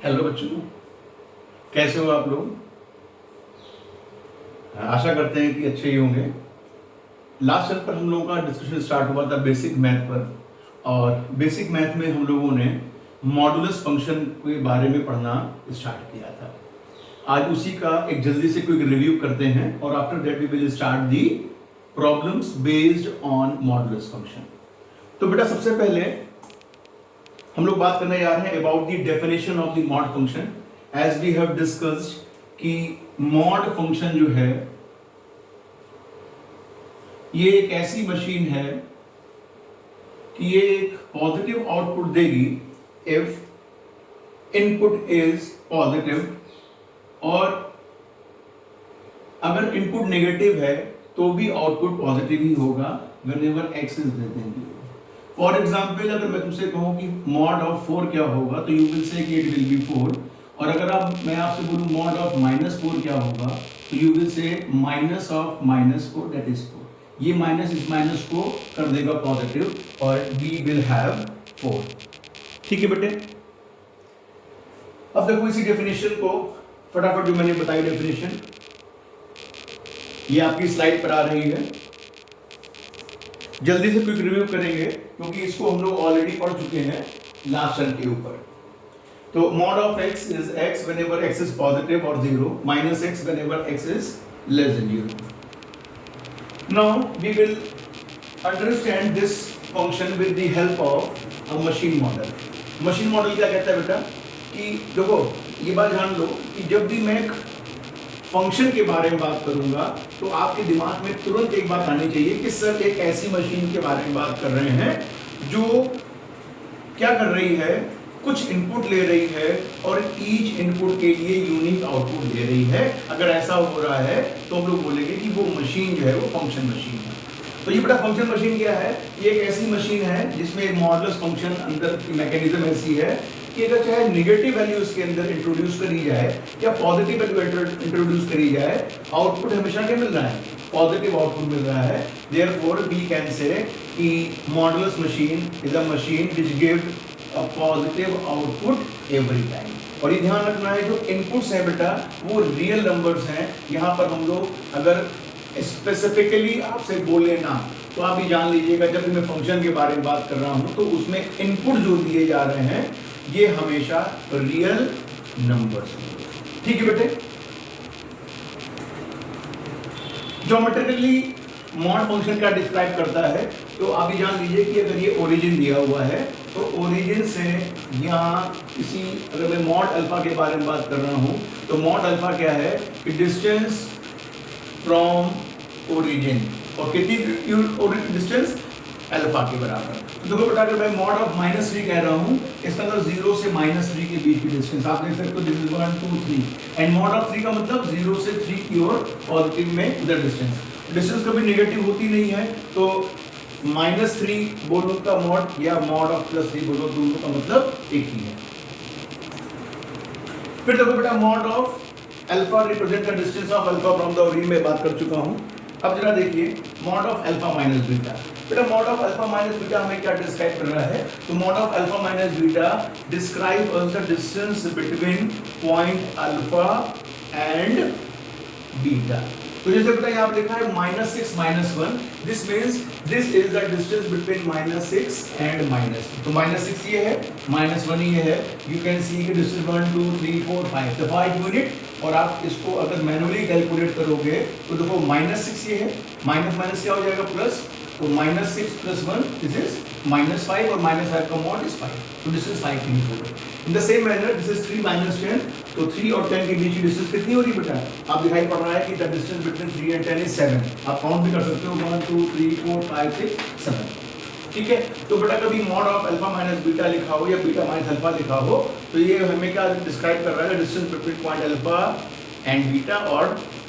Hello बच्चों, कैसे हो आप लोग। आशा करते हैं कि अच्छे ही होंगे। लास्ट चैप्टर पर हम लोगों का डिस्कशन स्टार्ट हुआ था बेसिक मैथ पर, और बेसिक मैथ में हम लोगों ने मॉडुलस फंक्शन के बारे में पढ़ना स्टार्ट किया था। आज उसी का एक जल्दी से क्विक रिव्यू करते हैं और after that we will start the problems based on modulus function. तो बेटा सबसे पहले हम लोग बात करने जा रहे हैं about the definition of the mod function. As we have discussed कि मॉड फंक्शन जो है ये एक ऐसी मशीन है कि ये एक पॉजिटिव आउटपुट देगी इफ इनपुट इज पॉजिटिव, और अगर इनपुट नेगेटिव है तो भी आउटपुट पॉजिटिव ही होगा whenever x is less then 0। For example, अगर मैं तुमसे कहूं कि मॉड ऑफ 4 क्या होगा तो यू विल से कि इट विल बी 4, और अगर मैं आपसे बोलूं मॉड ऑफ -4 क्या होगा तो you will say minus of -4 that is 4। ये माइनस इस माइनस को कर देगा पॉजिटिव और वी विल हैव 4। ठीक है बेटे। अब देखो इसी डेफिनेशन को फटाफट जो मैंने बताई डेफिनेशन, ये आपकी स्लाइड पर आ रही है। जल्दी से क्विक रिव्यू करेंगे क्योंकि इसको हम लोग ऑलरेडी पढ़ चुके हैं लास्ट टर्म के ऊपर। तो mod of x is x whenever x is positive or 0 minus x whenever x is less than 0. Now we will understand this function with the help of a machine model. Machine model क्या कहता है बेटा कि देखो ये बात जान लो कि जब भी मैं फंक्शन के बारे में बात करूंगा तो आपके दिमाग में तुरंत एक बात आनी चाहिए कि सर एक ऐसी मशीन के बारे में बात कर रहे हैं जो क्या कर रही है, कुछ इनपुट ले रही है और ईच इनपुट के लिए यूनिक आउटपुट दे रही है। अगर ऐसा हो रहा है तो हम लोग बोलेंगे कि वो मशीन जो है वो फंक्शन मशीन है। तो ये बड़ा फंक्शन मशीन क्या है, ये एक ऐसी मशीन है जिसमें मॉडुलस फंक्शन अंदर की मैकेनिज्म ऐसी है कि अगर चाहे नेगेटिव वैल्यू इसके अंदर इंट्रोड्यूस करी जाए या पॉजिटिव वैल्यू इंट्रोड्यूस करी जाए, आउटपुट हमेशा क्या मिल रहा है, पॉजिटिव आउटपुट मिल रहा है। देयरफॉर वी कैन से कि modulus machine is a machine which gives a positive output every time. और ये ध्यान रखना है जो इनपुट्स हैं बेटा वो रियल नंबर्स हैं। यहाँ पर हम लोग अगर स्पेसिफिकली आपसे बोले ना तो आप ये जान लीजिएगा जब मैं फंक्शन के बारे में बात कर रहा हूँ तो उसमें इनपुट जो दिए जा रहे हैं ये हमेशा रियल नंबर्स हैं। ठीक है बेटे। ज्योमेट्रिकली मॉड फंक्शन क्या डिस्क्राइब करता है तो आप ये जान लीजिए कि अगर ये ओरिजिन दिया हुआ है तो ओरिजिन से यहाँ किसी, अगर मैं मॉड अल्फा के बारे में बात कर रहा हूँ तो मॉड अल्फा क्या है कि डिस्टेंस फ्रॉम ओरिजिन, और कितनी डिस्टेंस अल्फा के बराबर। तो देखो बेटा अगर मैं मॉड ऑफ -3 कह रहा हूँ इसका मतलब 0 से -3 के बीच की डिस्टेंस आप देख सकते हो, this is 1 2 3 and mod of 3 का मतलब 0 से 3 की ओर पॉजिटिव में उधर डिस्टेंस कभी नेगेटिव होती नहीं है। तो -3 बोलो का मॉड या मॉड ऑफ +3 बोलो, दोनों का मतलब एक ही है। फिर देखो बेटा mod of alpha represent the distance of alpha from the origin में बात कर चुका हूं। अब जरा देखिए mod of alpha minus beta. बेटा mod of alpha minus beta हमें क्या डिस्क्राइब कर रहा है, तो mod of alpha minus beta describe us the distance between point alpha and beta. तो जैसे बेटा यहाँ पे लिखा है -6 -1, this means this is the distance between -6 and -1। तो -6 ये है, -1 ये है। यू कैन सी कि डिस्टेंस 1 2 3 4 5 द 5 यूनिट। और आप इसको अगर मैनुअली कैलकुलेट करोगे तो देखो -6 ये है, माइनस माइनस क्या हो जाएगा प्लस, तो -6 + 1 दिस इज -5 और -5 का मॉड इज 5, तो this is 5 in total. In the same manner this is 3 - 10, तो 3 और 10 के बीच की डिस्टेंस कितनी हो रही है बेटा, आप दिखाई पड़ रहा है कि the distance between 3 and 10 is 7। आप काउंट भी कर सकते हो 1 2 3 4 5 6 7। ठीक है। तो बेटा कभी mod of alpha minus beta लिखा हो या बीटा माइनस अल्फा लिखा हो तो ये हमें क्या डिस्क्राइब कर रहा है, distance between point alpha and beta और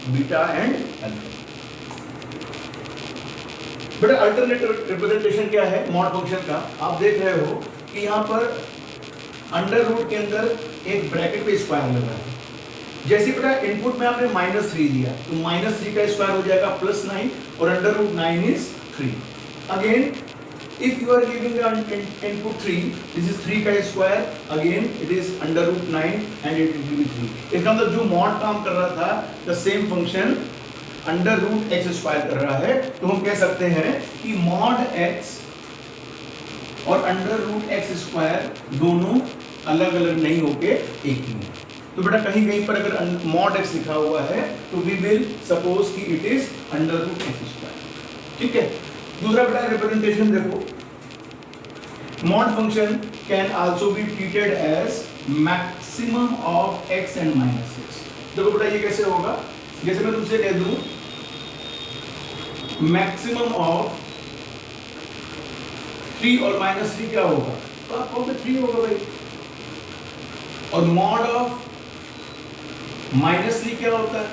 बीटा एंड अल्फा। बेटा अल्टरनेटिव रिप्रेजेंटेशन क्या है मॉड फंक्शन का, आप देख रहे हो कि यहाँ पर अंडर रूट के अंदर एक ब्रैकेट पे स्क्वायर लगा है। जैसे बेटा इनपुट में आपने -3 दिया तो -3 का स्क्वायर हो जाएगा +9 और under root 9 is 3। Again If you are giving the input 3, this is 3 का square, again it is under root 9 and it will be 3. इसका मतलब जो मॉड काम कर रहा था, the same function under root x square कर रहा है, तो हम कह सकते हैं कि मॉड एक्स और अंडर रूट एक्स स्क्वायर दोनों अलग अलग नहीं होके एक ही है। तो बेटा कहीं कहीं पर अगर मॉड एक्स लिखा हुआ है तो वी विल सपोज कि it is under root x square. ठीक है। दूसरा बेटा रिप्रेजेंटेशन देखो, mod function can also be treated as maximum of x and minus x. देखो बेटा ये कैसे होगा, जैसे मैं तुमसे कह दूं मैक्सिमम ऑफ 3 और -3 क्या होगा, तो आप कहोगे 3 होगा भाई, और मॉड ऑफ -3 क्या होता है,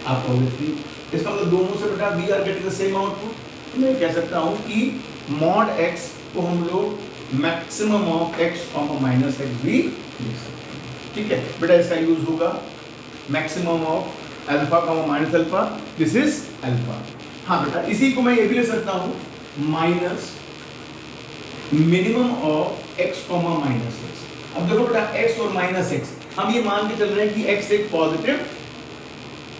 आप कहोगे 3। इसका मतलब दोनों से बेटा we are getting the same output. मैं कह सकता हूं कि मॉड x को हम लोग maximum of x minus x भी लिख सकते हैं। ठीक है बेटा, इसका यूज होगा maximum of alpha minus alpha, this is alpha. हाँ बेटा, इसी को मैं ये भी ले सकता हूं minus minimum of x minus x. अब देखो बेटा x और माइनस एक्स, हम ये मान के चल रहे हैं कि x एक पॉजिटिव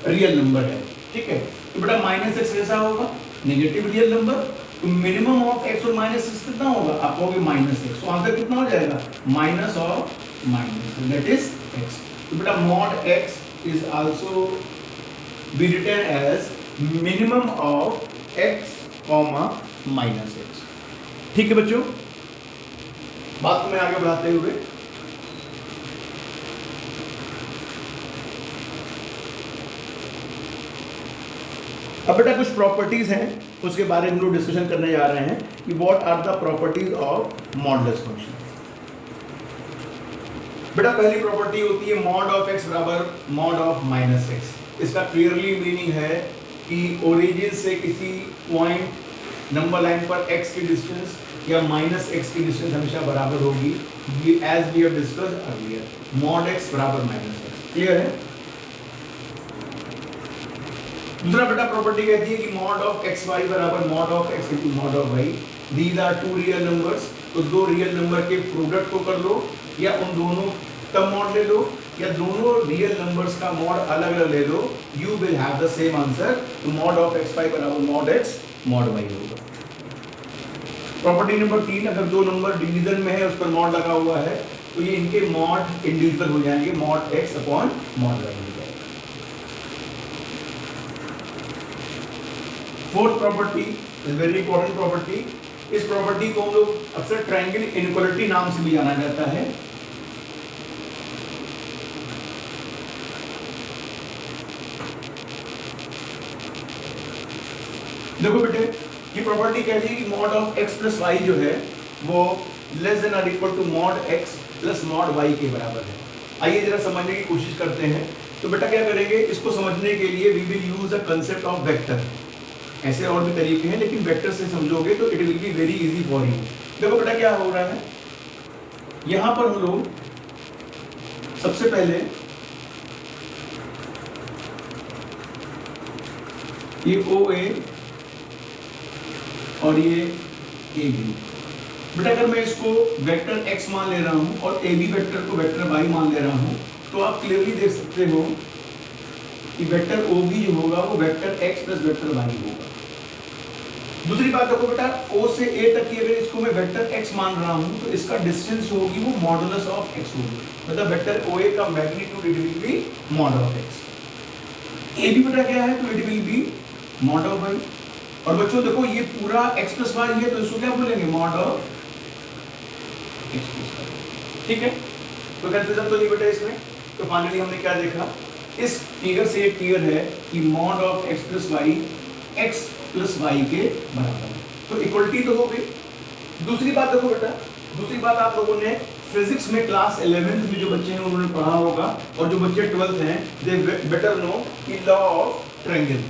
रियल नंबर है। ठीक है, तो बेटा माइनस एक्स कैसा होगा, नेगेटिव रियल नंबर, तो मिनिमम ऑफ x और माइनस एक्स कितना होगा, आप कहोगे माइनस एक्स, तो आंसर कितना हो जाएगा minus of minus, that is x। तो बेटा mod x is also be written as minimum of x minus x। ठीक है बच्चों, बात को मैं आगे बढ़ाते हुए अब बेटा कुछ प्रॉपर्टीज हैं, उसके बारे में हम लोग डिस्कशन करने जा रहे हैं कि what are the properties of modulus function. बेटा पहली प्रॉपर्टी होती है मॉड ऑफ x बराबर मॉड ऑफ माइनस एक्स। इसका क्लियरली मीनिंग है कि ओरिजिन से किसी पॉइंट नंबर लाइन पर x की डिस्टेंस या माइनस एक्स की डिस्टेंस हमेशा बराबर होगी, as we have discussed earlier, mod x बराबर माइनस एक्स। क्लियर है। दूसरा बेटा प्रॉपर्टी कहती है कि मॉड ऑफ एक्स वाई बराबर mod of x into mod of y, these are two real numbers. तो दो रियल नंबर के प्रोडक्ट को कर लो या उन दोनों का मॉड ले लो या दोनों रियल नंबर्स का मॉड अलग अलग ले लो, you will have the same answer. तो मॉड ऑफ एक्स वाई बराबर मॉड एक्स मॉड वाई होगा। प्रॉपर्टी नंबर 3, अगर दो नंबर डिवीजन में है उस पर मॉड लगा हुआ है तो ये इनके मॉड इंडिविजुअल हो जाएंगे, mod x upon mod y हो जाएगा। Fourth property is very important property. इस प्रॉपर्टी को हम लोग अक्सर ट्रायंगल इनइक्वालिटी नाम से भी जाना जाता है। देखो बेटे, ये प्रॉपर्टी कहती है कि mod of x plus y जो है वो लेस देन और equal to mod x plus mod y के बराबर है। आइए जरा समझने की कोशिश करते हैं। तो बेटा क्या करेंगे, इसको समझने के लिए we will use the concept of vector. ऐसे और भी तरीके हैं लेकिन वेक्टर से समझोगे तो it will be very easy for you. देखो बेटा क्या हो रहा है, यहां पर हम लोग सबसे पहले ये OA और ये AB, बेटा अगर मैं इसको वेक्टर x मान ले रहा हूं और AB वेक्टर को वेक्टर y मान ले रहा हूं तो आप क्लियरली देख सकते हो कि वेक्टर OB जो होगा वो vector x plus vector y होगा। दूसरी बात देखो बेटा, O से A तक की अगर इसको मैं वेक्टर x मान रहा हूं तो इसका डिस्टेंस होगी वो मॉडुलस ऑफ x होगी, मतलब वेक्टर OA का magnitude it will be mod of x। AB बेटा क्या है, तो it will be mod of y। और बच्चों देखो ये पूरा x प्लस वाई है तो इसको क्या बोलेंगे, mod of x plus y. ठीक है, तो कंफ्यूजन तो नहीं बेटा इसमें। तो फाइनली हमने क्या देखा, इस फिगर से एक क्लियर है कि mod of x plus y x plus y के बराबर है, तो इक्वलिटी तो हो गई। दूसरी बात देखो बेटा, दूसरी बात आप लोगों ने फिजिक्स में क्लास 11th में जो बच्चे हैं उन्होंने पढ़ा होगा, और जो बच्चे 12th हैं दे बेटर नो कि law of triangle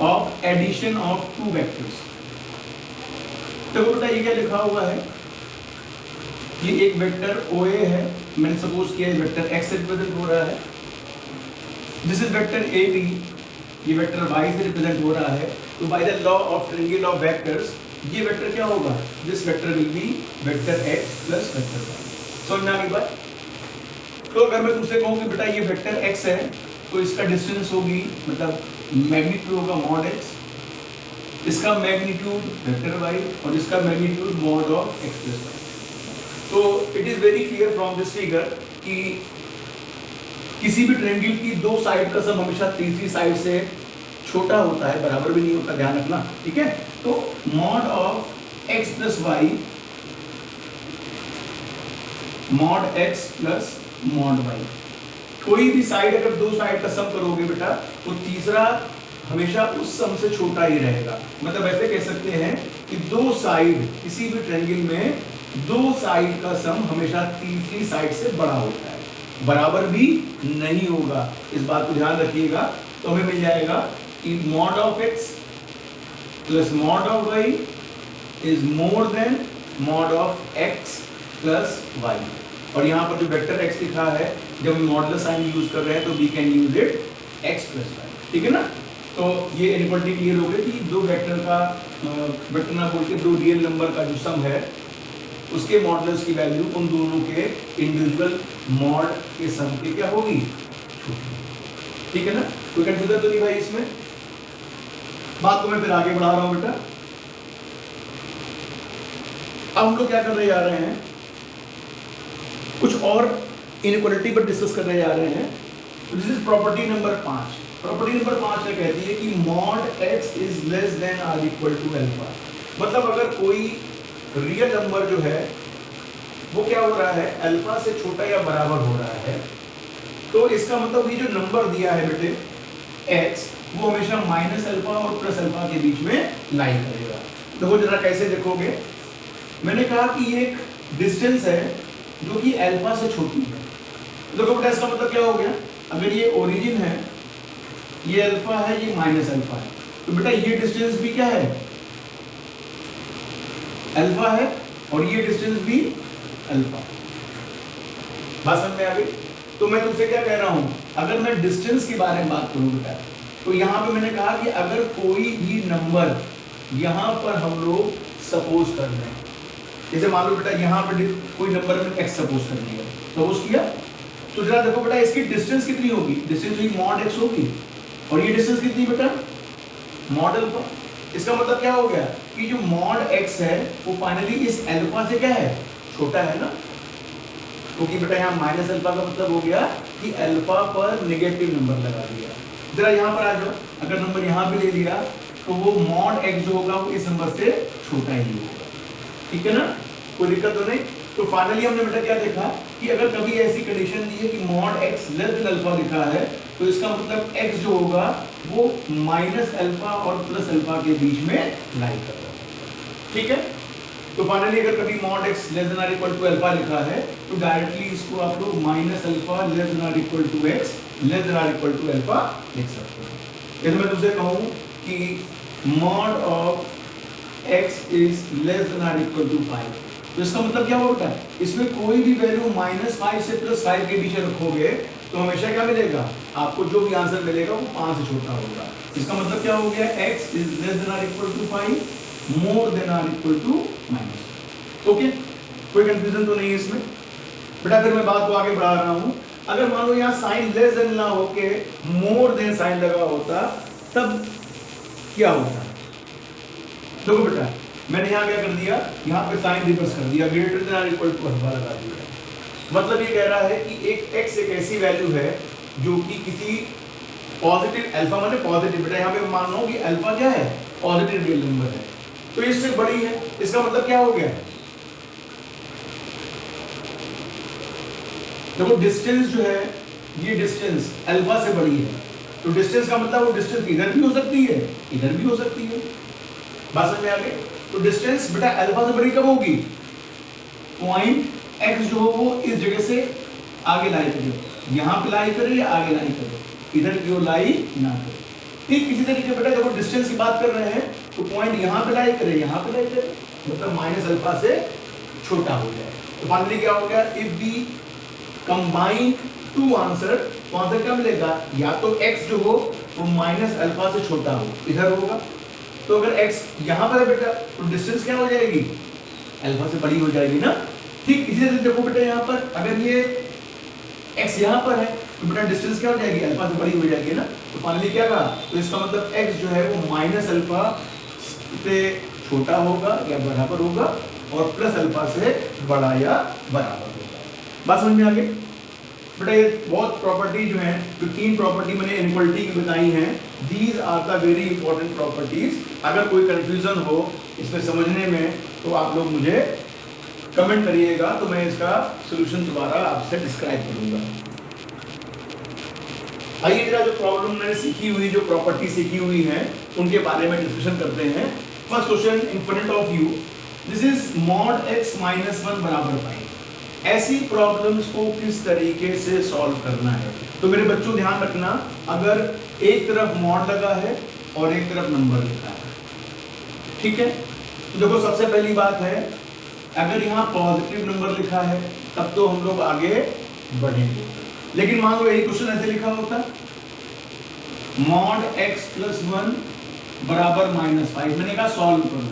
of addition of two vectors. तो बेटा ये क्या लिखा हुआ है, ये एक वेक्टर OA है, मैंने सपोज किया है वेक्टर x से रिप्रेजेंट हो रहा है, दिस इज वेक्टर AB, ये वेक्टर y से रिप्रेजेंट हो रहा है, तो by the law of triangle of vectors ये वेक्टर क्या होगा, this vector will be vector x plus vector y। समझ में आ गई बात। तो अगर मैं तुमसे कहूं कि बेटा ये वेक्टर x है तो इसका डिस्टेंस होगी मतलब मैग्नीट्यूड होगा मॉड x, इसका मैग्नीट्यूड वेक्टर y और इसका magnitude mod of x plus y। तो it is very clear from this figure कि किसी भी ट्रायंगल की दो साइड का सम हमेशा तीसरी साइड से छोटा होता है, बराबर भी नहीं होता, ध्यान रखना, ठीक है। तो mod of x plus y, mod x plus mod y, कोई भी साइड अगर दो साइड का सम करोगे बेटा तो तीसरा हमेशा उस सम से छोटा ही रहेगा। मतलब ऐसे कह सकते हैं कि दो साइड किसी भी ट्रायंगल में दो साइड का सम हमेशा तीसरी साइड से बड़ा होता है, बराबर भी नहीं होगा, इस बात को ध्यान रखिएगा। तो हमें मिल जाएगा कि mod of x plus mod of y is more than mod of x plus y। और यहाँ पर जो वेक्टर x लिखा है, जब हम मॉडुलस साइन यूज कर रहे हैं तो we can use it x plus y, ठीक है ना। तो ये इनइक्वालिटी क्लियर हो गई कि दो वेक्टर का वेक्टर ना बोल के दो रियल नंबर का जो सम है उसके मॉडुलस की वैल्यू उन दोनों के इंडिविजुअल मॉड के सम के क्या होगी, छोटी, ठीक है ना। कोई कंफ्यूजन तो नहीं भाई इसमें। बात को मैं फिर आगे बढ़ा रहा हूं बेटा। अब हम लोग क्या करने जा रहे हैं, कुछ और इनइक्वालिटी पर डिस्कस करने जा रहे हैं। This is property number 5। Property number 5 में कहती है कि mod x is less than or equal to alpha. मतलब अगर कोई रियल नंबर जो है वो क्या हो रहा है, अल्फा से छोटा या बराबर हो रहा है, तो इसका मतलब ये जो नंबर दिया है बेटे x, वो हमेशा माइनस अल्फा और प्लस अल्फा के बीच में लाई करेगा। देखो जरा कैसे देखोगे, मैंने कहा कि ये एक डिस्टेंस है जो कि अल्फा से छोटी है। देखो बेटा इसका मतलब क्या हो गया, अगर ये ओरिजिन है, ये अल्फा है, ये माइनस अल्फा है, तो बेटा ये डिस्टेंस भी क्या है, अल्फा है, और ये डिस्टेंस भी अल्फा। बात समझ में आ गई। तो मैं तुमसे क्या कह रहा हूं, अगर मैं डिस्टेंस के बारे में बात करूं बेटा, तो यहां पे मैंने कहा कि अगर कोई भी नंबर यहां पर हम लोग सपोज कर रहे हैं, जैसे मान लो बेटा यहां पर कोई नंबर में x सपोज कर लिया, सपोज किया, तो जरा देखो बेटा इसकी डिस्टेंस कितनी होगी, डिस्टेंस हुई मॉड x होगी, और ये डिस्टेंस कितनी बेटा, मॉड अल्फा। इसका मतलब क्या हो गया कि जो मॉड x है वो फाइनली इस अल्फा से क्या है, छोटा है ना, क्योंकि बेटा यहाँ माइनस अल्फा का मतलब हो गया कि अल्फा पर नेगेटिव नंबर लगा दिया। जरा यहाँ पर आ जाओ, अगर नंबर यहाँ पे ले लिया तो वो मॉड x जो होगा वो इस नंबर से छोटा ही होगा, ठीक है ना, कोई दिक्कत तो नहीं। तो फाइनली हमने बेटा क्या देखा कि अगर कभी ऐसी कंडीशन दी है कि mod x less then alpha लिखा है, तो इसका मतलब x जो होगा वो माइनस अल्फा और प्लस अल्फा के बीच में लाई कर रहा है, ठीक है। तो फाइनली अगर कभी मॉड x लेस देन और इक्वल टू अल्फा लिखा है तो डायरेक्टली इसको आप लोग माइनस अल्फा लेस देन और equal to x less than और इक्वल टू अल्फा लिख सकते हैं। यदि मैं तुमसे कहूं कि mod of x is less than और इक्वल टू 5, तो इसका मतलब क्या होता है, इसमें कोई भी वैल्यू -5 से +5 के बीच रखोगे तो हमेशा क्या मिलेगा आपको, जो भी आंसर मिलेगा वो 5 से छोटा होगा। इसका मतलब क्या हो गया, x इज लेस देन और इक्वल टू 5 मोर देन और इक्वल टू -। ओके, कोई कंफ्यूजन तो नहीं है इसमें बेटा। फिर मैं बात को आगे बढ़ा रहा हूं, अगर मान लो यहाँ साइन लेस देन ना होके मोर देन साइन लगा होता तब क्या होता। देखो बेटा मैंने यहाँ क्या कर दिया, यहाँ पे साइन रिवर्स कर दिया, ग्रेटर देन और इक्वल टू अल्फा लगा दिया। मतलब ये कह रहा है कि एक x एक ऐसी वैल्यू है जो कि किसी पॉजिटिव, अल्फा माने पॉजिटिव, बेटा यहाँ पे मान लो कि अल्फा क्या है, पॉजिटिव रियल नंबर है, तो इससे बड़ी है। इसका मतलब क्या हो गया, देखो डिस्टेंस जो है ये डिस्टेंस अल्फा से बड़ी है, तो डिस्टेंस का मतलब वो डिस्टेंस इधर भी हो सकती है, इधर भी हो सकती है। बात समझ में आ गई। तो डिस्टेंस बेटा अल्फा से बड़ी कब होगी, पॉइंट x जो हो वो इस जगह से आगे लाई करे, यहाँ पे लाई करे या आगे लाई करे, इधर की ओर लाई ना करे। ठीक इसी तरीके बेटा जब डिस्टेंस की बात कर रहे हैं तो पॉइंट यहाँ पे लाई करे, यहाँ पे लाई करे, मतलब माइनस अल्फा से छोटा हो जाए। तो फाइनली क्या हो गया, if we combine two answer, तो आंसर क्या मिलेगा, या तो x जो हो वो माइनस अल्फा से छोटा हो, इधर होगा, तो अगर x यहाँ पर है बेटा तो डिस्टेंस क्या हो जाएगी, अल्फा से बड़ी हो जाएगी ना। ठीक इसी तरह देखो बेटा यहाँ पर अगर ये x यहाँ पर है तो बेटा डिस्टेंस क्या हो जाएगी, अल्फा से बड़ी हो जाएगी ना। तो फाइनली क्या कहा, तो इसका मतलब x जो है वो माइनस अल्फा से छोटा होगा या बराबर होगा और प्लस अल्फा से बड़ा या बराबर होगा। बात समझ में आ गई बेटा। ये बहुत प्रॉपर्टी जो है, जो 3 प्रॉपर्टी मैंने इनइक्वालिटी की बताई हैं, these are the very important properties. अगर कोई कंफ्यूजन हो इसमें समझने में तो आप लोग मुझे कमेंट करिएगा, तो मैं इसका सॉल्यूशन दोबारा आपसे डिस्क्राइब करूंगा। आइए जरा जो प्रॉब्लम मैंने सीखी हुई, जो प्रॉपर्टी सीखी हुई है उनके बारे में डिस्कशन करते हैं। First question in front of you, this is mod x minus 1 बराबर पाई। ऐसी प्रॉब्लम्स को किस तरीके से सॉल्व करना है। तो मेरे बच्चों ध्यान रखना, अगर एक तरफ मॉड लगा है और एक तरफ नंबर लिखा है, ठीक है, तो देखो सबसे पहली बात है, अगर यहाँ पॉजिटिव नंबर लिखा है तब तो हम लोग आगे बढ़ेंगे। लेकिन मान लो यही क्वेश्चन ऐसे लिखा होता, मॉड x प्लस 1 बराबर -5, मैंने कहा सॉल्व करो।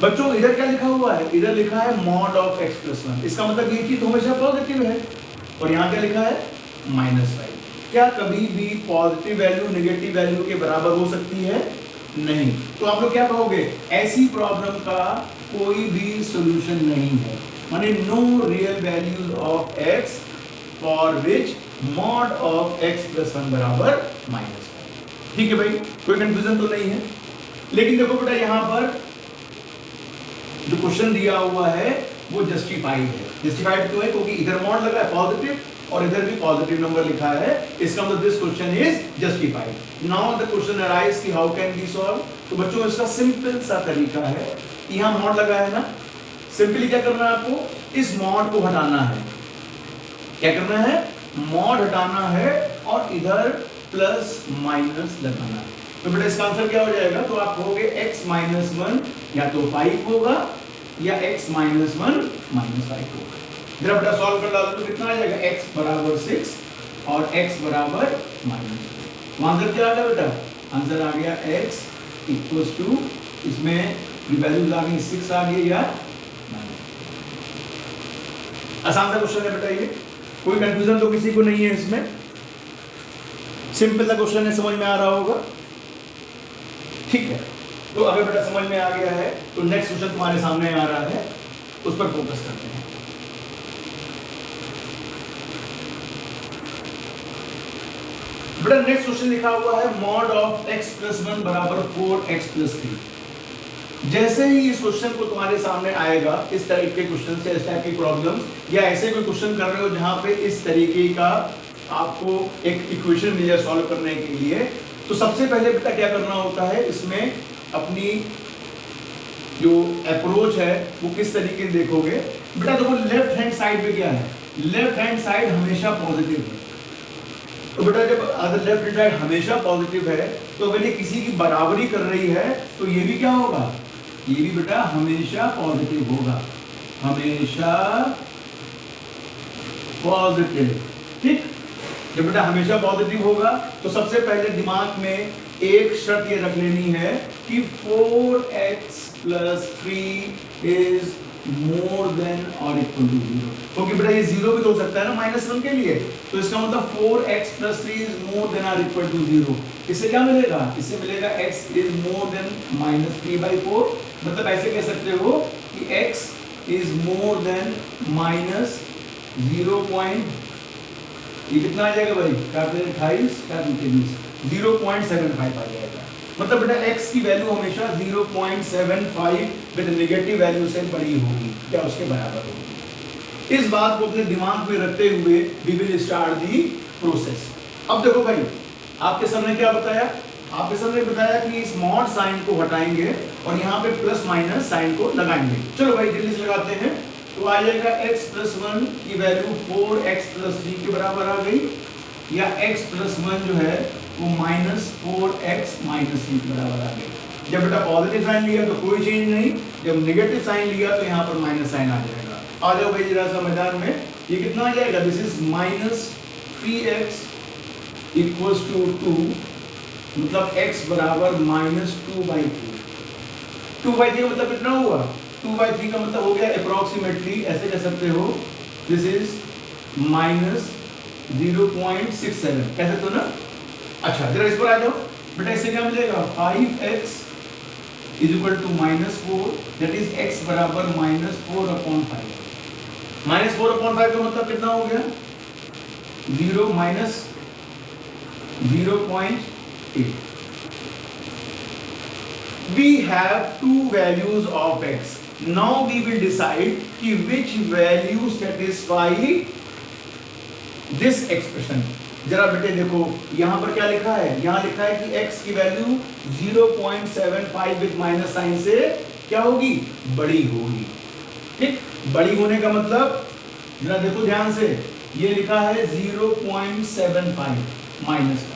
बच्चों इधर क्या लिखा हुआ है, इधर लिखा है मॉड ऑफ x प्लस 1, इसका मतलब ये चीज तो हमेशा पॉजिटिव है, और यहाँ क्या लिखा है -5। क्या कभी भी पॉजिटिव वैल्यू नेगेटिव वैल्यू के बराबर हो सकती है, नहीं। तो आप लोग क्या कहोगे, ऐसी प्रॉब्लम का कोई भी सॉल्यूशन नहीं है, माने no real values of x for which mod of x plus 1 बराबर -5। ठीक है भाई, कोई कंफ्यूजन तो नहीं है। लेकिन देखो बेटा यहाँ पर जो क्वेश्चन दिया हुआ है वो जस्टिफाइड है। जस्टिफाइड क्यों है, क्योंकि इधर मॉड लगा है पॉजिटिव और इधर भी पॉजिटिव नंबर लिखा है, इसका मतलब this question is justified. Now the question arise कि हाउ कैन बी सॉल्व। तो बच्चों इसका सिंपल सा तरीका है, यहाँ मॉड लगा है ना, सिंपली क्या करना है आपको, इस मॉड को हटाना है। क्या करना है, मॉड हटाना है और इधर प्लस माइनस लगाना है। तो बेटा इसका आंसर क्या हो जाएगा, तो आप कहोगे x माइनस 1 या तो 5 होगा या x माइनस 1 -5 होगा। जरा बेटा सॉल्व कर डालो तो कितना आ जाएगा, x बराबर 6 और x बराबर -2। आंसर क्या आ गया बेटा, आंसर आ गया x इक्वल्स टू, इसमें वैल्यूज आ गई 6 आ गई या 9। आसान सा क्वेश्चन है बेटा ये, कोई कंफ्यूजन तो किसी को नहीं है इसमें, सिंपल सा क्वेश्चन है, समझ में आ रहा होगा। ठीक है, तो अगर बेटा समझ में आ गया है तो नेक्स्ट क्वेश्चन तुम्हारे सामने आ रहा है, उस पर फोकस करते हैं। बेटा नेक्स्ट क्वेश्चन लिखा हुआ है मॉड ऑफ x प्लस 1 बराबर 4x प्लस 3। जैसे ही इस क्वेश्चन को तुम्हारे सामने आएगा, इस टाइप के क्वेश्चन से, इस टाइप की प्रॉब्लम्स या ऐसे कोई क्वेश्चन कर रहे हो जहां पे इस तरीके का आपको एक इक्वेशन मिल जाए सॉल्व करने के लिए, तो सबसे पहले बेटा क्या करना होता है, इसमें अपनी जो अप्रोच है वो किस तरीके से देखोगे। बेटा देखो लेफ्ट हैंड साइड पे क्या है, लेफ्ट हैंड साइड हमेशा पॉजिटिव है। तो बेटा जब अगर लेफ्ट हैंड साइड हमेशा पॉजिटिव है, तो अगर ये किसी की बराबरी कर रही है तो ये भी क्या होगा, ये भी बेटा हमेशा पॉजिटिव होगा, हमेशा पॉजिटिव। ठीक, जब बेटा हमेशा पॉजिटिव होगा तो सबसे पहले दिमाग में एक शर्त ये रख लेनी है कि 4x plus 3 is more than और इक्वल टू 0, क्योंकि बेटा ये 0 भी तो हो सकता है ना -1 के लिए, तो इसका मतलब 4x plus 3 is more than और इक्वल टू 0। इससे क्या मिलेगा, इससे मिलेगा x इज मोर देन -3/4, मतलब ऐसे कह सकते हो कि x इज मोर देन -0. ये कितना आ जाएगा भाई, 28 20 0.75 आ जाएगा। मतलब बेटा x की वैल्यू हमेशा 0.75 विद नेगेटिव वैल्यू से बड़ी होगी या उसके बराबर होगी। इस बात को अपने दिमाग में रखते हुए we will start the process. अब देखो भाई, आपके सर ने क्या बताया, आपके सर ने बताया कि इस मॉड साइन को हटाएंगे और यहाँ पे प्लस माइनस साइन को लगाएंगे। चलो भाई जल्दी से लगाते हैं, तो आ जाएगा x प्लस 1 की वैल्यू 4x प्लस 3 के बराबर आ गई, या x प्लस 1 जो है वो -4x माइनस 3 के बराबर आ गई। जब बेटा पॉजिटिव साइन लिया तो कोई चेंज नहीं, जब नेगेटिव साइन लिया तो यहाँ पर माइनस साइन आ जाएगा। आ जाओ भाई जरा सा मैदान में, ये कितना आ जाएगा, this is -3x equals to 2 मतलब x बराबर -2/3। 2/3 मतलब कितना हुआ? 2/3 का मतलब हो गया अप्रोक्सीमेटली, ऐसे कह सकते हो दिस इज -0.67, कह सकते हो ना। अच्छा जरा इस पर आ जाओ बेटा, इससे क्या मिलेगा? 5x is equal to -4, that is x बराबर -4/5। -4/5 का मतलब कितना हो गया? 0 -0.8। We have two values of x. Now we will decide कि which value satisfy this expression. जरा बेटे देखो यहां पर क्या लिखा है, यहां लिखा है कि x की वैल्यू 0.75 विद माइनस साइन से क्या होगी? बड़ी होगी। ठीक, बड़ी होने का मतलब जरा देखो ध्यान से, ये लिखा है 0.75 माइनस का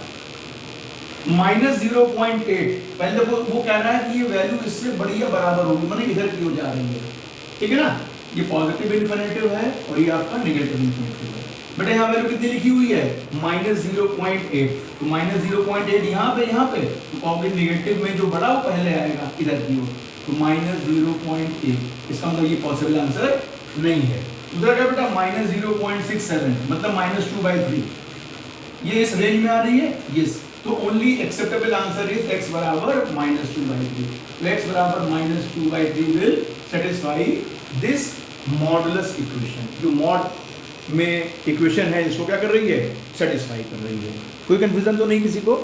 -0.8। पहले देखो वो कह रहा है कि ये वैल्यू इससे बड़ी या बराबर होगी, माने इधर की हो जा रही है। ठीक है ना, ये पॉजिटिव इन्फिनिटिव है और ये आपका नेगेटिव इन्फिनिटिव है। बेटा यहाँ वैल्यू कितनी लिखी हुई है? -0.8। तो -0.8 यहाँ पे तो कहोगे नेगेटिव में जो बड़ा वो पहले आएगा इधर की ओर, तो -0.8। इसका मतलब ये पॉसिबल आंसर नहीं है। दूसरा क्या बेटा? -0.67 मतलब -2/3। ये इस रेंज में आ रही है, यस। तो only acceptable answer is x बराबर -2/3। तो x बराबर -2/3 will satisfy this modulus equation. जो मॉड में इक्वेशन है इसको क्या कर रही है? सेटिस्फाई कर रही है। कोई कंफ्यूजन तो नहीं किसी को?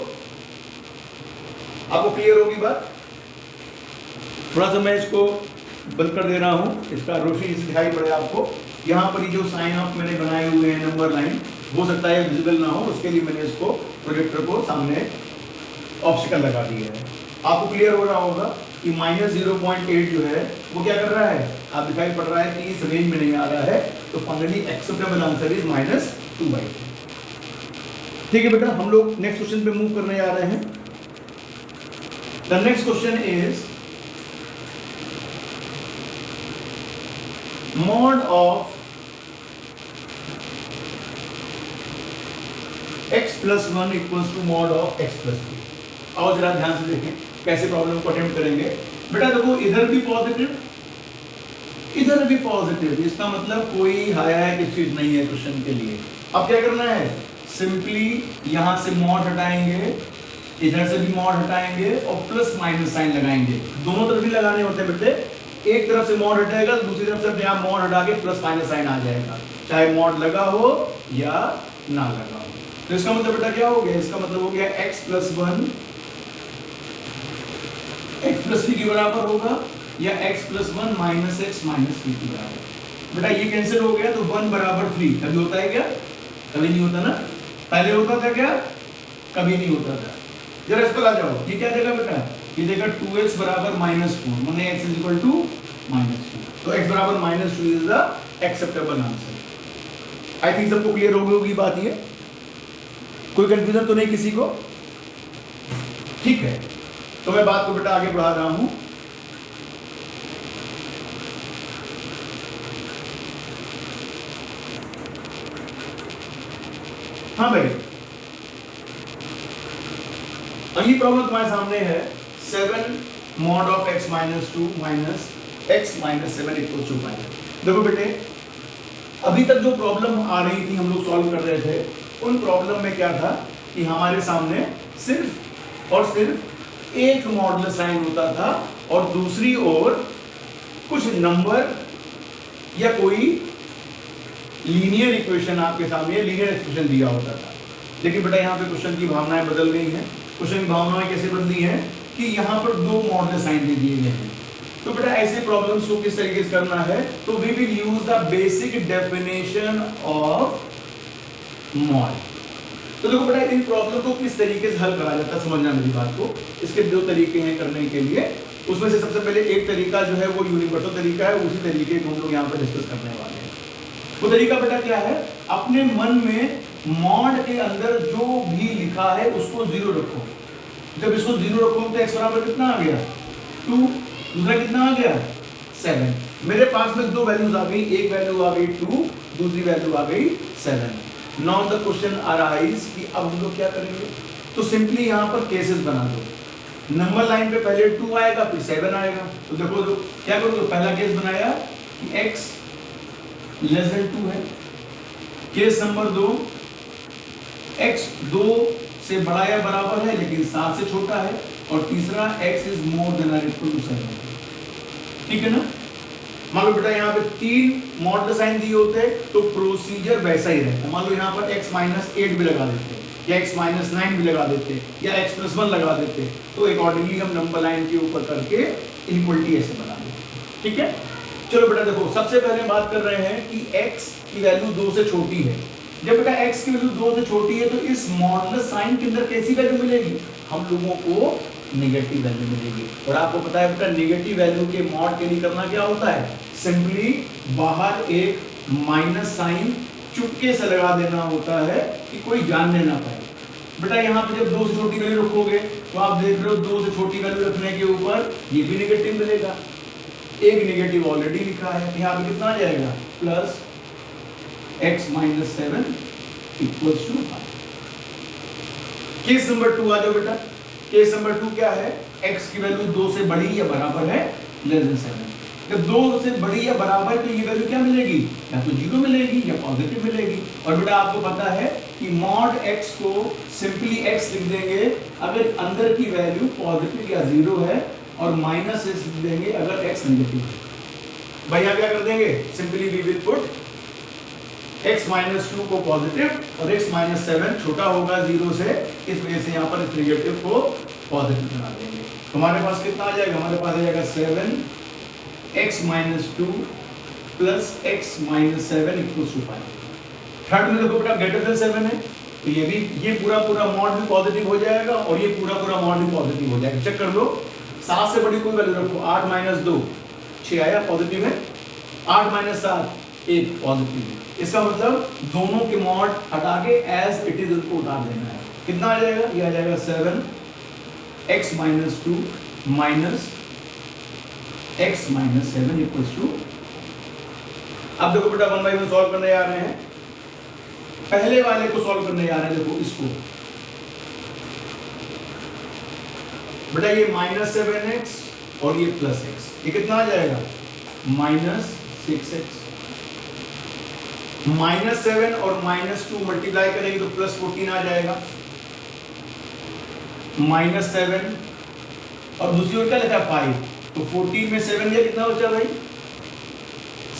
आपको क्लियर होगी बात? थोड़ा सा मैं इसको बंद कर दे रहा हूं, इसका रोशनी दिखाई पड़े आपको। यहाँ पर जो साइन ऑफ मैंने बनाए हुए हैं नंबर लाइन, हो सकता है विजिबल ना हो, उसके लिए मैंने इसको प्रोजेक्टर को सामने ऑब्स्टिकल लगा दिया है। आपको क्लियर हो रहा होगा कि -0.8 जो है वो क्या कर रहा है? आप दिखाई पड़ रहा है कि इस रेंज में नहीं आ रहा है, तो फाइनली एक्सेप्टेबल आंसर इज -2/3। ठीक है बेटा, हम लोग नेक्स्ट क्वेश्चन पे मूव करने जा रहे हैं। The next question is mod of x plus 1 equals to mod of x plus 2। आओ जरा ध्यान से देखें कैसे प्रॉब्लम को अटेम्प्ट करेंगे। बेटा देखो इधर भी पॉजिटिव, इधर भी पॉजिटिव, इसका मतलब कोई हाईलाइट चीज नहीं है क्वेश्चन के लिए। अब क्या करना है? सिंपली यहां से मॉड हटाएंगे, इधर से भी मॉड हटाएंगे और प्लस माइनस साइन लगाएंगे। दोनों तरफ ही लगाने होते हैं बेटे। एक तरफ से मॉड हटेगा, दूसरी तरफ से यहां मॉड हटा के प्लस माइनस साइन आ जाएगा, चाहे मॉड लगा हो या ना लगा हो। तो इसका मतलब बेटा क्या हो गया? इसका मतलब हो गया x plus 1 x plus 3 के बराबर होगा या x plus 1 minus x minus 3 के बराबर। बेटा ये कैंसिल हो गया, तो 1 बराबर 3 कभी होता है क्या? कभी नहीं होता ना। पहले होता था क्या? कभी नहीं होता था। जरा इस पर आ जाओ, ये क्या देगा बेटा? ये देगा 2x बराबर -4, माने x इज इक्वल टू -2। तो x बराबर -2 is the acceptable answer. I think सबको क्लियर हो गई होगी बात ये। कोई कंफ्यूजन तो नहीं किसी को? ठीक है, तो मैं बात को बेटा आगे बढ़ा रहा हूं। हाँ भाई, अगली प्रॉब्लम तुम्हारे सामने है 7 mod of x minus 2 minus x minus 7 equals to 5। देखो बेटे, अभी तक जो प्रॉब्लम आ रही थी हम लोग सॉल्व कर रहे थे, उन प्रॉब्लम में क्या था कि हमारे सामने सिर्फ और सिर्फ एक मॉडुलस साइन होता था और दूसरी ओर कुछ नंबर या कोई लीनियर इक्वेशन आपके सामने, लीनियर एक्सप्रेशन दिया होता था। लेकिन बेटा यहाँ पे क्वेश्चन की भावनाएं बदल गई हैं। क्वेश्चन की भावनाएं कैसे बदली हैं कि यहाँ पर दो मॉडुलस साइन दे दिए गए हैं। तो बेटा ऐसे प्रॉब्लम्स को किस तरीके से करना है? तो we will use the basic definition of mod. तो देखो बेटा इन प्रॉब्लम को किस तरीके से हल करा जाता है, समझना मेरी बात को। इसके दो तरीके हैं करने के लिए। उसमें से सबसे पहले एक तरीका जो है वो यूनिवर्सल तरीका है, उसी तरीके को हम लोग यहाँ पर डिस्कस करने वाले हैं। वो तरीका बेटा क्या है? अपने मन में मॉड के अंदर जो भी लिखा है उसको 0 रखो। जब इसको 0 रखो तो x बराबर कितना आ गया? 2। दूसरा कितना आ गया? 7। मेरे पास में दो वैल्यूज आ गई, एक वैल्यू आ गई 2, दूसरी वैल्यू आ गई 7। नाउ द क्वेश्चन अराइज कि अब हम लोग क्या करेंगे? तो सिंपली यहाँ पर केसेस बना दो। नंबर लाइन पे पहले 2 आएगा फिर 7 आएगा। तो देखो तो क्या करो, तो पहला केस बनाया कि x लेस देन 2 है। केस नंबर 2, x 2 से बड़ा या बराबर है लेकिन 7 से छोटा है। और तीसरा x इज मोर देन और इक्वल टू 7। ठीक है ना। मान लो बेटा यहाँ पे 3 मॉड साइन दिए होते तो प्रोसीजर वैसा ही रहता। मान लो यहाँ पर x - 8 भी लगा देते या x - 9 भी लगा देते या x + 1 लगा देते, तो अकॉर्डिंगली हम नंबर लाइन के ऊपर करके इनइक्वालिटी ऐसे बना देते। ठीक है। चलो बेटा देखो, सबसे पहले बात कर रहे हैं कि x की वैल्यू 2 से छोटी है। जब बेटा x की वैल्यू 2 से छोटी है तो इस मॉडुलस साइन के अंदर कैसी वैल्यू मिलेगी? हम लोगों को नेगेटिव वैल्यू मिलेगी। और आपको पता है बेटा नेगेटिव वैल्यू के मॉड के लिए करना क्या होता है? सिंपली बाहर एक माइनस साइन चुपके से लगा देना होता है कि कोई जानने ना पाए। बेटा यहाँ पे जब 2 से छोटी वैल्यू रखोगे तो आप देख रहे हो 2 से छोटी वैल्यू रखने के ऊपर ये भी नेगेटिव मिलेगा। एक नेगेटिव ऑलरेडी लिखा है, यहाँ पे कितना आ जाएगा? Plus x - 7 equals to 5। Case number 2 आ जाओ बेटा। केस नंबर 2 क्या है? x की वैल्यू 2 से बड़ी या बराबर है, लेस देन 7। जब 2 से बड़ी या बराबर तो ये वैल्यू क्या मिलेगी? या तो 0 मिलेगी या पॉजिटिव मिलेगी। और बेटा आपको पता है कि मॉड x को सिंपली x लिख देंगे अगर अंदर की वैल्यू पॉजिटिव या 0 है, और माइनस x लिख देंगे अगर x नेगेटिव है। भाई यहाँ क्या कर देंगे? Simply we will put x - 2 को पॉजिटिव और x - 7 छोटा होगा 0 से, इस वजह से यहाँ पर इस नेगेटिव को पॉजिटिव बना देंगे। हमारे पास कितना आ जाएगा? हमारे पास आ जाएगा 7x - 2 plus x - 7 equals to 5। Third में देखो बेटा ग्रेटर देन 7 है, तो ये पूरा मॉड भी पॉजिटिव हो जाएगा और ये पूरा मॉड भी पॉजिटिव हो जाएगा। चेक कर लो, 7 से बड़ी कोई वैल्यू रखो। 8 - 2 6 आया, पॉजिटिव है। 8 - 7 1 पॉजिटिव है। इसका मतलब दोनों के मॉड हटा के एज इट इज उनको उतार देना है। कितना आ जाएगा? ये आ जाएगा 7x - 2 minus x - 7 equals to. अब देखो बेटा 1 बाय 1 सॉल्व करने जा रहे हैं। पहले वाले को सॉल्व करने जा रहे हैं। देखो इसको बेटा ये -7x और ये +x, ये कितना आ जाएगा? -6x। -7 और -2 मल्टीप्लाई करेंगे तो +14 आ जाएगा। -7 और दूसरी ओर क्या लिखा है? 5। तो 14 में 7 गया, कितना बचा भाई?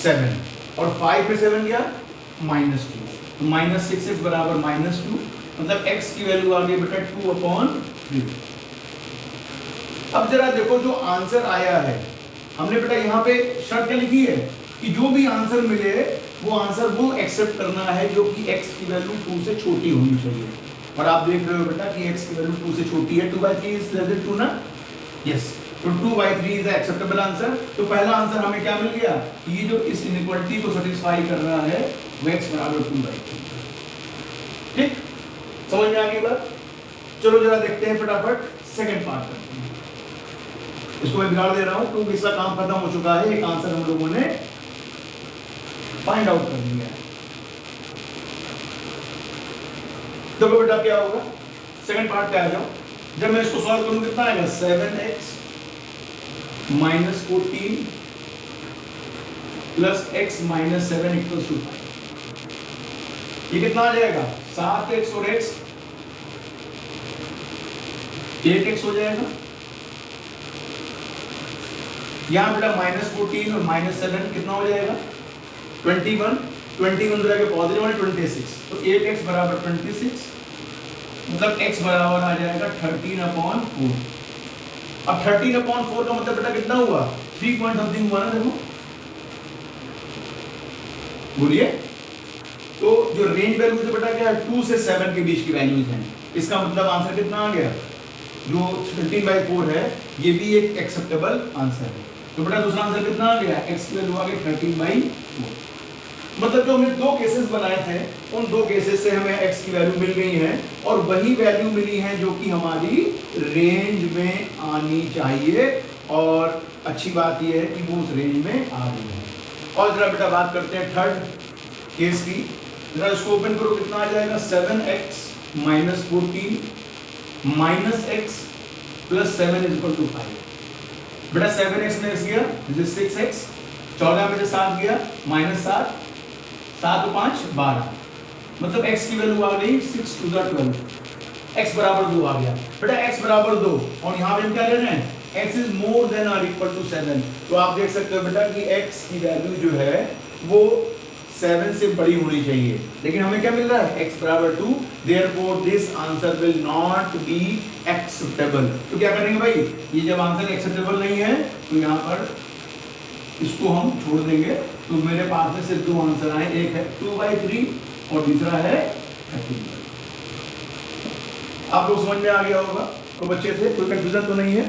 7। और 5 में 7 गया -2। तो -6x बराबर -2, मतलब x की वैल्यू आ गई बेटा 2/3। अब जरा देखो जो आंसर आया है, हमने बेटा यहाँ पे शर्त क्या लिखी है कि जो भी आंसर मिले वो आंसर वो एक्सेप्ट करना है जो कि x की वैल्यू 2 से छोटी होनी चाहिए। और आप देख रहे हो बेटा कि x की वैल्यू 2 से छोटी है। 2/3 इज लेस देन 2 ना? यस। तो 2/3 इज एक्सेप्टेबल आंसर। तो पहला आंसर हमें क्या मिल गया? ये जो इस इनइक्वालिटी को सेटिस्फाई कर रहा है वो x बराबर 2/3। ठीक, समझ में आ गई बात? चलो जरा देखते हैं फटाफट सेकंड पार्ट करते हैं। इसको मैं बिगाड़ दे रहा हूं क्योंकि इसका काम खत्म हो चुका है। एक आंसर हम लोगों ने फाइंड आउट कर लिया है। देखो बेटा क्या होगा, सेकंड पार्ट पे आ जाओ। जब मैं इसको सॉल्व करूं कितना आएगा? 7x - 14 plus x - 7 equals to 5। ये कितना आ जाएगा? 7x और x 8x हो जाएगा। यहां बेटा -14 और -7 कितना हो जाएगा? 21 21 जाएगा पॉजिटिव और 26। तो 8x बराबर 26, मतलब x बराबर आ जाएगा 13/4। अब 13/4 का मतलब बेटा कितना हुआ? 3 पॉइंट समथिंग हुआ ना? देखो बोलिए। तो जो रेंज वैल्यू है बेटा क्या है? 2 से 7 के बीच की वैल्यूज हैं। इसका मतलब आंसर कितना आ गया? जो 13/4 है ये भी एक एक्सेप्टेबल आंसर है। तो बेटा दूसरा आंसर कितना आ गया? x की वैल्यू आ गई 13/4। मतलब जो हमने दो केसेस बनाए थे उन दो केसेस से हमें x की वैल्यू मिल गई है और वही वैल्यू मिली है जो कि हमारी रेंज में आनी चाहिए। और अच्छी बात यह है कि वो उस रेंज में आ रही है। और जरा बेटा बात करते हैं थर्ड केस की। जरा इसको ओपन करो, कितना आ जाएगा? 7x - 14 minus x plus 7 is equal to 5। बेटा 7x माइनस गया, दिस इज 6x, 14 में से 7 गया, माइनस 7, 7 और 5 12, मतलब x की वैल्यू आ गई 6 टू द 12, x बराबर 2 आ गया। बेटा x बराबर 2 और यहाँ पे हम क्या ले रहे हैं, x इज मोर देन और इक्वल टू 7, तो आप देख सकते हो बेटा कि x की वैल्यू जो है वो 7 से बड़ी होनी चाहिए, लेकिन हमें क्या मिल रहा है, x बराबर 2, therefore this answer will not be acceptable. तो क्या करेंगे भाई, ये जब आंसर एक्सेप्टेबल नहीं है तो यहाँ पर इसको हम छोड़ देंगे। तो मेरे पास में सिर्फ दो आंसर आए, एक है 2/3 और दूसरा है 13। आप लोग समझ में आ गया होगा, तो बच्चे थे, कोई कंफ्यूजन तो नहीं है।